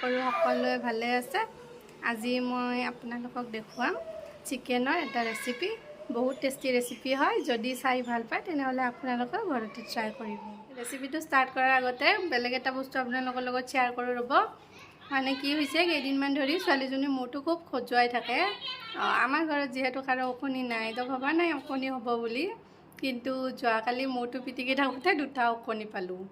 কৰোঁ সকলোৱে ভালে আছে। আজি মই আপোনালোকক দেখুৱাম চিকেনৰ এটা ৰেচিপি। বহুত টেষ্টি ৰেচিপি হয়। যদি চাই ভাল পায় তেনেহ'লে আপোনালোকে ঘৰতে ট্ৰাই কৰিব। ৰেচিপিটো ষ্টাৰ্ট কৰাৰ আগতে বেলেগ এটা বস্তু আপোনালোকৰ লগত শ্বেয়াৰ কৰোঁ ৰ'ব। মানে কি হৈছে, কেইদিনমান ধৰি ছোৱালীজনীৰ মূৰটো খুব খজুৱাই থাকে। আমাৰ ঘৰত যিহেতু কাৰো ওকণি নাই, তো ভবা নাই ওকণি হ'ব বুলি, কিন্তু যোৱাকালি মূৰটো পিটিকি থাকোঁতে দুটা ওকণি পালোঁ।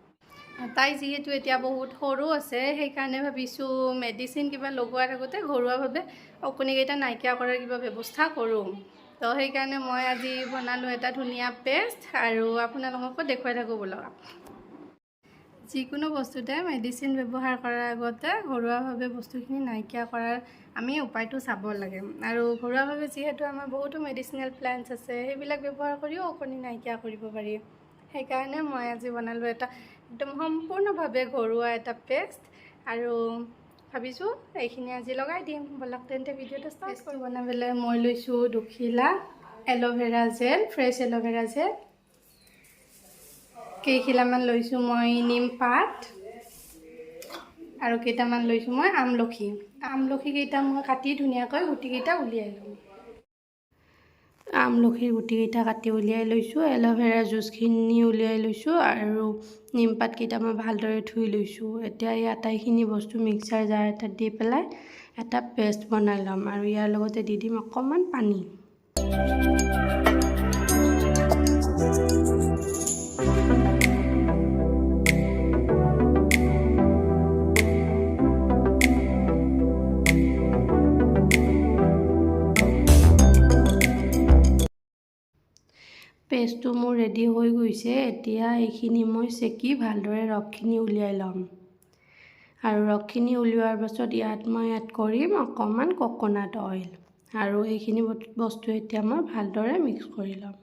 তাই যিহেতু এতিয়া বহুত সৰু আছে, সেইকাৰণে ভাবিছোঁ মেডিচিন কিবা লগোৱাৰ আগতে ঘৰুৱাভাৱে ওকণিকেইটা নাইকিয়া কৰাৰ কিবা ব্যৱস্থা কৰোঁ। তো সেইকাৰণে মই আজি বনালোঁ এটা ধুনীয়া পেষ্ট, আৰু আপোনালোককো দেখুৱাই থাকোঁ ব'লক। যিকোনো বস্তুতে মেডিচিন ব্যৱহাৰ কৰাৰ আগতে ঘৰুৱাভাৱে বস্তুখিনি নাইকিয়া কৰাৰ আমি উপায়টো চাব লাগে। আৰু ঘৰুৱাভাৱে যিহেতু আমাৰ বহুতো মেডিচিনেল প্লেণ্টছ আছে, সেইবিলাক ব্যৱহাৰ কৰিও ওকণি নাইকিয়া কৰিব পাৰি। সেইকাৰণে মই আজি বনালোঁ এটা একদম সম্পূৰ্ণভাৱে ঘৰুৱা এটা পেষ্ট, আৰু ভাবিছোঁ এইখিনি আজি লগাই দিম। ব'লক তেন্তে ভিডিঅ'টো ষ্টাৰ্ট কৰোঁ। বনাবলৈ মই লৈছোঁ দুখিলা aloe vera gel, fresh aloe vera gel. কেইখিলামান লৈছোঁ মই নিম পাত, আৰু কেইটামান লৈছোঁ মই আমলখি। আমলখিকেইটা মই কাটি ধুনীয়াকৈ গুটিকেইটা উলিয়াই লওঁ। আমলখিৰ গুটিকেইটা কাটি উলিয়াই লৈছোঁ, এল'ভেৰা জুচখিনি উলিয়াই লৈছোঁ, আৰু নিমপাতকেইটা মই ভালদৰে ধুই লৈছোঁ। এতিয়া এই আটাইখিনি বস্তু মিক্সাৰ জাৰ এটাত দি পেলাই এটা পেষ্ট বনাই ল'ম, আৰু ইয়াৰ লগতে দি দিম অকণমান পানী। পেষ্টটো মোৰ ৰেডি হৈ গৈছে। এতিয়া এইখিনি মই চেকি ভালদৰে ৰসখিনি উলিয়াই ল'ম, আৰু ৰসখিনি উলিওৱাৰ পাছত ইয়াত মই এড কৰিম অকণমান কোকোনাট অইল, আৰু এইখিনি বস্তু এতিয়া মই ভালদৰে মিক্স কৰি ল'ম।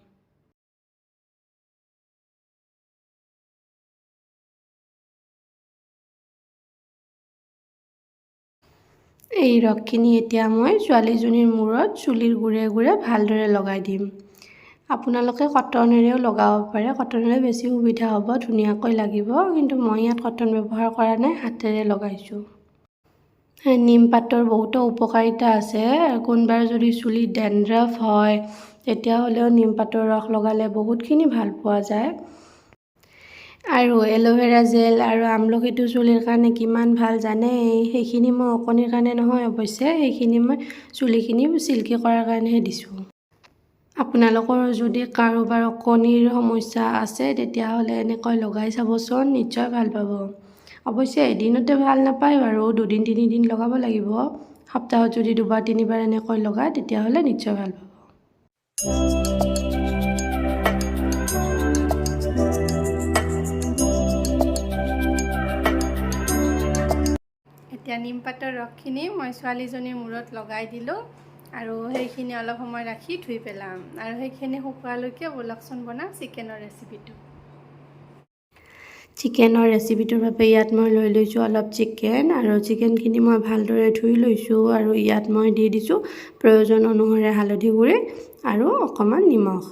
এই ৰসখিনি এতিয়া মই ছোৱালীজনীৰ মূৰত চুলিৰ গুৰে গুৰে ভালদৰে লগাই দিম। আপোনালোকে কটনেৰেও লগাব পাৰে, কটনেৰে বেছি সুবিধা হ'ব, ধুনীয়াকৈ লাগিব, কিন্তু মই ইয়াত কটন ব্যৱহাৰ কৰা নাই, হাতেৰে লগাইছোঁ। নিমপাতৰ বহুতো উপকাৰিতা আছে। কোনোবাৰ যদি চুলিত ডেণ্ড্ৰাফ হয় তেতিয়াহ'লেও নিমপাতৰ ৰস লগালে বহুতখিনি ভাল পোৱা যায়। আৰু এল'ভেৰা জেল আৰু আমলখিটো চুলিৰ কাৰণে কিমান ভাল জানে? সেইখিনি মই ওকণিৰ কাৰণে নহয় অৱশ্যে, সেইখিনি মই চুলিখিনি চিল্কি কৰাৰ কাৰণেহে দিছোঁ। আপোনালোকৰ যদি কাৰোবাৰ ওকণিৰ সমস্যা আছে তেতিয়াহ'লে এনেকৈ লগাই চাবচোন, নিশ্চয় ভাল পাব। অৱশ্যে এদিনতে ভাল নাপায় বাৰু, 2-3 দিন লগাব লাগিব। সপ্তাহত যদি 2-3 বাৰ এনেকৈ লগায় তেতিয়াহ'লে নিশ্চয় ভাল পাব। এতিয়া নিমপাতৰ ৰসখিনি মই ছোৱালীজনীৰ মূৰত লগাই দিলোঁ, আৰু সেইখিনি অলপ সময় ৰাখি ধুই পেলাম, আৰু সেইখিনি শুকোৱালৈকে ব'লকচোন বনাম চিকেনৰ ৰেচিপিটো। চিকেনৰ ৰেচিপিটোৰ বাবে ইয়াত মই লৈ লৈছোঁ অলপ চিকেন, আৰু চিকেনখিনি মই ভালদৰে ধুই লৈছোঁ, আৰু ইয়াত মই দি দিছোঁ প্ৰয়োজন অনুসাৰে হালধি গুড়ি আৰু অকণমান নিমখ।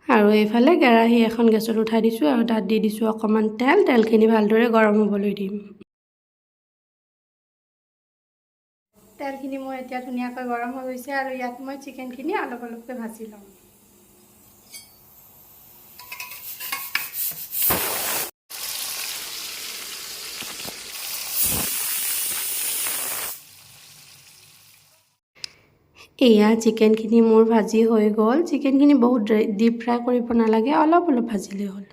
আৰু এইফালে কেৰাহী এখন গেছত উঠাই দিছোঁ, আৰু তাত দি দিছোঁ অকণমান তেল। তেলখিনি ভালদৰে গৰম হ'বলৈ দিম। তেলখিনি মোৰ এতিয়া ধুনীয়াকৈ গৰম হৈ গৈছে, আৰু ইয়াত মই চিকেনখিনি অলপ অলপকৈ ভাজি ল'ম। এয়া চিকেনখিনি মোৰ ভাজি হৈ গ'ল। চিকেনখিনি বহুত ডিপ ফ্ৰাই কৰিব নালাগে, অলপ অলপ ভাজিলেই হ'ল।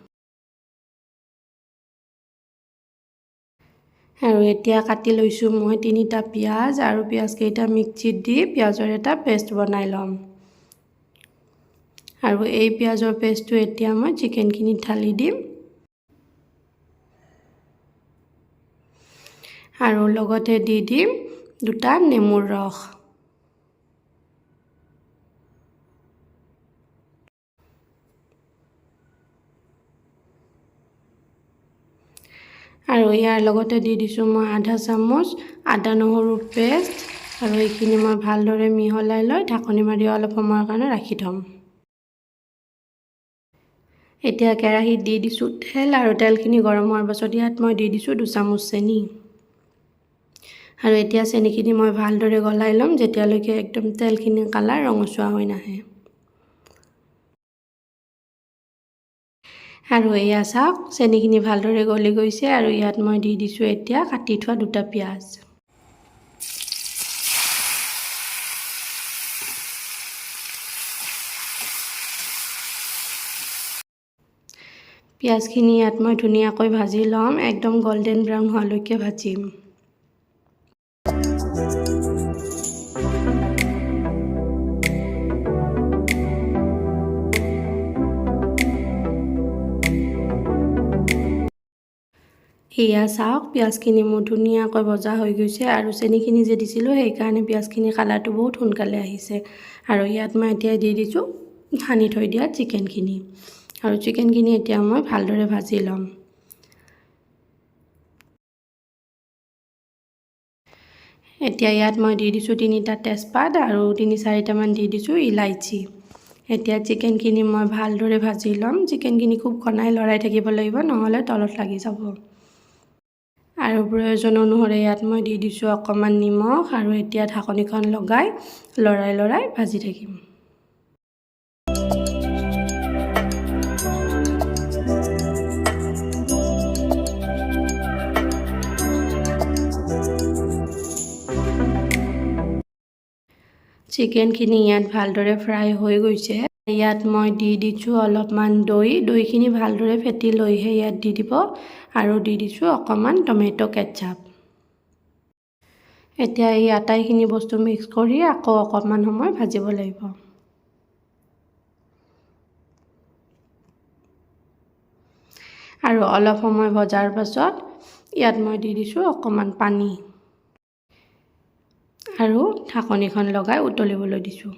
আৰু এতিয়া কাটি লৈছোঁ মই 3টা পিঁয়াজ, আৰু পিঁয়াজকেইটা মিক্সিত দি পিঁয়াজৰ এটা পেষ্ট বনাই ল'ম। আৰু এই পিঁয়াজৰ পেষ্টটো এতিয়া মই চিকেনখিনিত ঢালি দিম, আৰু লগতে দি দিম 2টা নেমুৰ ৰস। আৰু ইয়াৰ লগতে দি দিছোঁ মই আধা চামুচ আদা নহৰুৰ পেষ্ট, আৰু এইখিনি মই ভালদৰে মিহলাই লৈ ঢাকনি মাৰি অলপ সময়ৰ কাৰণে ৰাখি থ'ম। এতিয়া কেৰাহীত দি দিছোঁ তেল, আৰু তেলখিনি গৰম হোৱাৰ পাছত ইয়াত মই দি দিছোঁ 2 চামুচ চেনি। আৰু এতিয়া চেনিখিনি মই ভালদৰে গলাই ল'ম যেতিয়ালৈকে একদম তেলখিনি কালাৰ ৰঙচুৱা হৈ নাহে। আৰু এয়া চাওক চেনিখিনি ভালদৰে গলি গৈছে আৰু ইয়াত মই দি দিছোঁ এতিয়া কাটি থোৱা 2টা পিঁয়াজ। পিঁয়াজখিনি ইয়াত মই ধুনীয়াকৈ ভাজি ল'ম, একদম গল্ডেন ব্ৰাউন হোৱালৈকে ভাজিম। এয়া চাওক পিঁয়াজখিনি মোৰ ধুনীয়াকৈ ভজা হৈ গৈছে আৰু চেনিখিনি যে দিছিলোঁ সেইকাৰণে পিঁয়াজখিনি কালাৰটো বহুত সোনকালে আহিছে। আৰু ইয়াত মই এতিয়া দি দিছোঁ সানি থৈ দিয়া চিকেনখিনি আৰু চিকেনখিনি এতিয়া মই ভালদৰে ভাজি ল'ম। এতিয়া ইয়াত মই দি দিছোঁ 3টা তেজপাত আৰু 3-4টামান দি দিছোঁ ইলাইচি। এতিয়া চিকেনখিনি মই ভালদৰে ভাজি ল'ম। চিকেনখিনি খুব ঘনাই লৰাই থাকিব লাগিব, নহ'লে তলত লাগি যাব। আৰু প্ৰয়োজন অনুসৰি ইয়াত মই দি দিছোঁ অকণমান নিমখ আৰু এতিয়া ঢাকনিখন লগাই লৰাই ভাজি থাকিম। চিকেনখিনি ইয়াত ভালদৰে ফ্ৰাই হৈ গৈছে। ইয়াত মই দি দিছোঁ অলপমান দৈখিনি ভালদৰে ফেটি লৈহে ইয়াত দি দিব আৰু দি দিছোঁ অকণমান টমেটো কেটচাপ। এতিয়া এই আটাইখিনি বস্তু মিক্স কৰি আকৌ অকণমান সময় ভাজিব লাগিব। আৰু অলপ সময় ভজাৰ পাছত ইয়াত মই দি দিছোঁ অকণমান পানী আৰু ঢাকনিখন লগাই উতলিবলৈ দিছোঁ।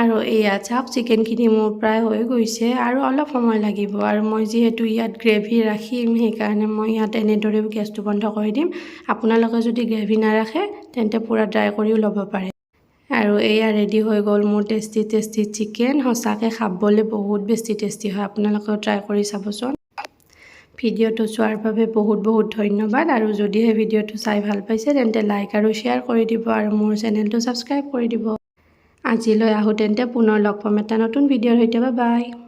আৰু এয়া চাওক চিকেনখিনি মোৰ প্ৰায় হৈ গৈছে আৰু অলপ সময় লাগিব। আৰু মই যিহেতু ইয়াত গ্ৰেভি ৰাখিম সেইকাৰণে মই ইয়াত এনেদৰে গেছটো বন্ধ কৰি দিম। আপোনালোকে যদি গ্ৰেভি নাৰাখে তেন্তে পূৰা ড্ৰাই কৰিও ল'ব পাৰে। আৰু এয়া ৰেডি হৈ গ'ল মোৰ টেষ্টি চিকেন। সঁচাকৈ খাবলৈ বহুত বেছি টেষ্টি হয়, আপোনালোকেও ট্ৰাই কৰি চাবচোন। ভিডিঅ'টো চোৱাৰ বাবে বহুত ধন্যবাদ। আৰু যদিহে ভিডিঅ'টো চাই ভাল পাইছে তেন্তে লাইক আৰু শ্বেয়াৰ কৰি দিব আৰু মোৰ চেনেলটো ছাবস্ক্ৰাইব কৰি দিব। আজিলৈ আহোঁ তেন্তে পুনৰ লগ পাম এটা নতুন ভিডিঅ'ৰ সৈতে। Bye bye.